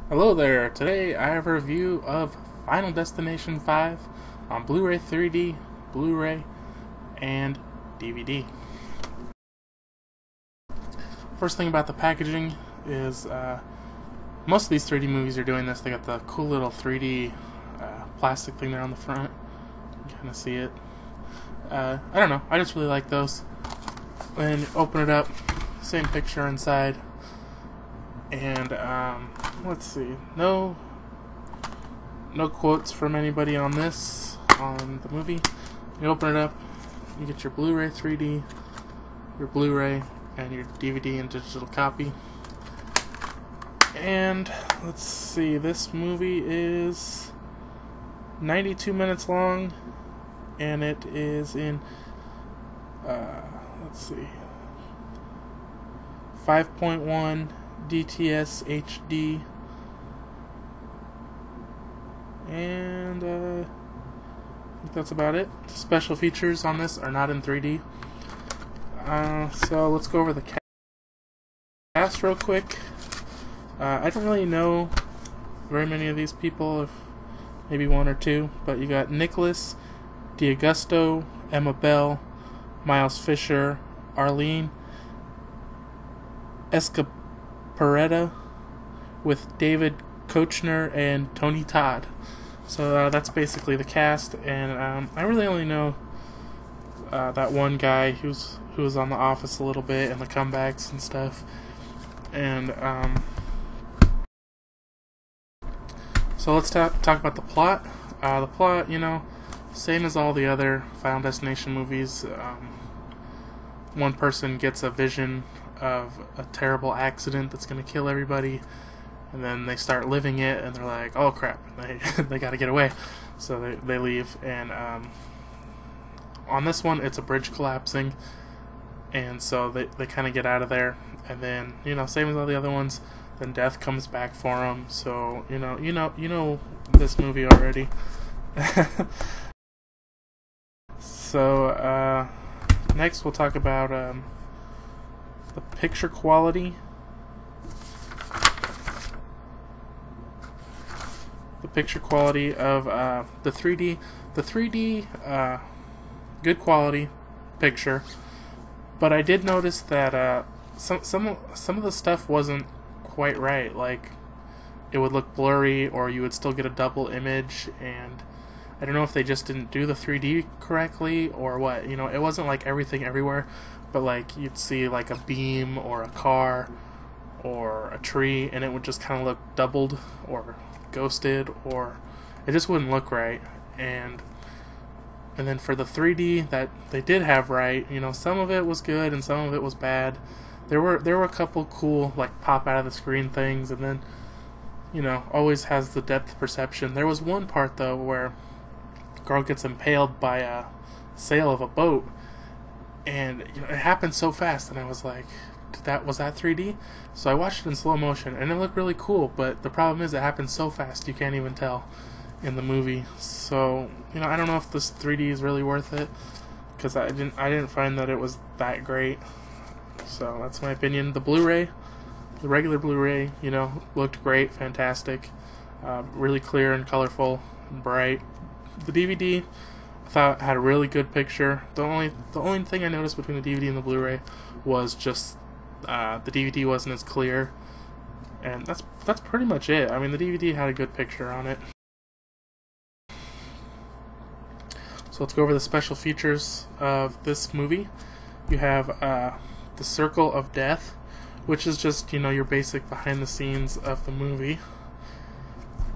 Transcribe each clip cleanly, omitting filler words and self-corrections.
Hello there. Today I have a review of Final Destination 5 on Blu-ray 3D, Blu-ray, and DVD. First thing about the packaging is most of these 3D movies are doing this. They got the cool little 3D plastic thing there on the front. You can kind of see it. I don't know. I just really like those. Then you open it up, same picture inside. And let's see, no quotes from anybody on the movie. You open it up, you get your Blu-ray 3D, your Blu-ray, and your DVD and digital copy. And let's see, this movie is 92 minutes long, and it is in let's see, 5.1 DTS HD, and I think that's about it. The special features on this are not in 3D. So let's go over the cast real quick. I don't really know very many of these people, if maybe one or two, but you got Nicholas D'Augusto, Emma Bell, Miles Fisher, Arlene Escaparetta, with David Koechner and Tony Todd. So that's basically the cast, and I really only know that one guy who was on The Office a little bit and the comebacks and stuff. And so let's talk about the plot. The plot, same as all the other Final Destination movies. One person gets a vision of a terrible accident that's going to kill everybody, and then they start living it, and they're like, oh crap, they got to get away, so they leave. And on this one, it's a bridge collapsing, and so they kind of get out of there, and then same as all the other ones, then death comes back for them. So you know this movie already. So next we'll talk about the picture quality. The picture quality of the 3D. The 3D, good quality picture, but I did notice that some of the stuff wasn't quite right. Like, it would look blurry, or you would still get a double image, and I don't know if they just didn't do the 3D correctly or what. It wasn't like everything everywhere, but like you'd see like a beam or a car or a tree, and it would just kind of look doubled or ghosted, or it just wouldn't look right. And then for the 3D that they did have right, some of it was good and some of it was bad. There were a couple cool like pop out of the screen things, and then always has the depth perception. There was one part though where girl gets impaled by a sail of a boat, and it happened so fast, and I was like, was that 3D? So I watched it in slow motion, and it looked really cool, but the problem is it happened so fast you can't even tell in the movie. So I don't know if this 3D is really worth it, because I didn't find that it was that great. So that's my opinion. The Blu-ray, the regular Blu-ray, looked great, fantastic, really clear and colorful and bright. The DVD, I thought, had a really good picture. The only thing I noticed between the DVD and the Blu-ray was just the DVD wasn't as clear, and that's pretty much it. I mean, the DVD had a good picture on it. So let's go over the special features of this movie. You have the Circle of Death, which is just your basic behind the scenes of the movie,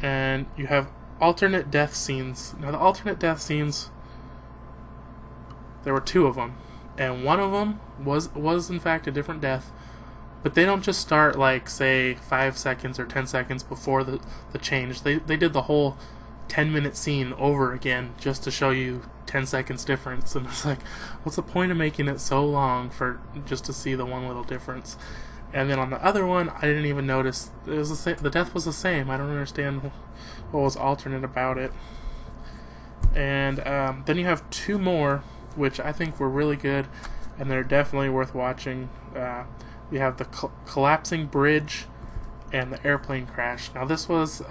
and you have alternate death scenes. Now the alternate death scenes, there were two of them, and one of them was in fact a different death, but they don't just start like, say, 5 seconds or 10 seconds before the change. They did the whole 10-minute scene over again just to show you 10 seconds difference, and it's like, what's the point of making it so long for just to see the one little difference? And then on the other one, I didn't even notice. It was the same. The death was the same. I don't understand what was alternate about it. And then you have two more, which I think were really good, and they're definitely worth watching. You have the collapsing bridge and the airplane crash. Now this was,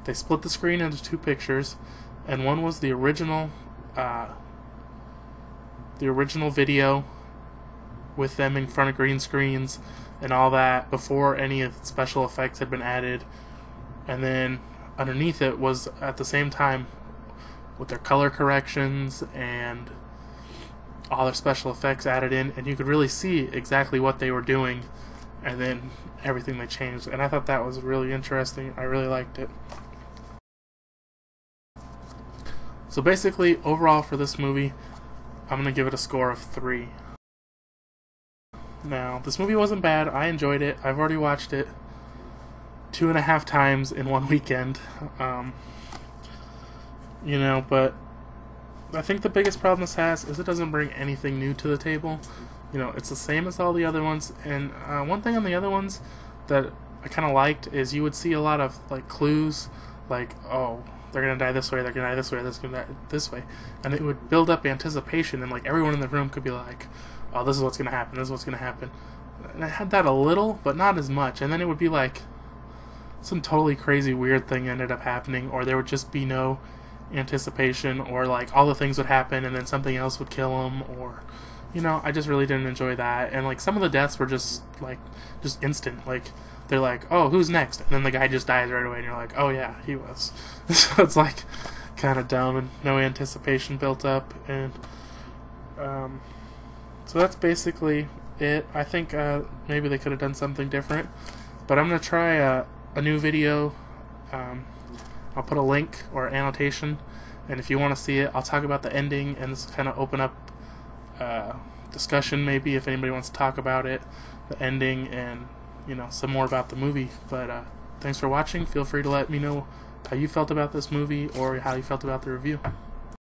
they split the screen into two pictures, and one was the original video with them in front of green screens and all that before any of the special effects had been added, and then underneath it was at the same time with their color corrections and all their special effects added in, and you could really see exactly what they were doing and then everything they changed. And I thought that was really interesting. I really liked it. So basically, overall for this movie, I'm going to give it a score of 3. Now, this movie wasn't bad. I enjoyed it. I've already watched it 2.5 times in one weekend. You know, but I think the biggest problem this has is it doesn't bring anything new to the table. You know, it's the same as all the other ones. And one thing on the other ones that I kind of liked is you would see a lot of like clues, like, oh, they're gonna die this way, they're gonna die this way, they're gonna die this way, and it would build up anticipation, and like everyone in the room could be like, oh, this is what's gonna happen, this is what's gonna happen. And I had that a little, but not as much. And then it would be like some totally crazy weird thing ended up happening, or there would just be no anticipation, or like all the things would happen and then something else would kill them, or, you know, I just really didn't enjoy that. And like some of the deaths were just instant. Like they're like, oh, who's next, and then the guy just dies right away, and you're like, oh yeah, he was. So it's like kind of dumb, and no anticipation built up. And so that's basically it. I think maybe they could have done something different, but I'm gonna try a new video. I'll put a link or annotation, and if you want to see it, I'll talk about the ending, and this will kind of open up discussion maybe if anybody wants to talk about it, the ending, and, you know, some more about the movie. But thanks for watching. Feel free to let me know how you felt about this movie or how you felt about the review.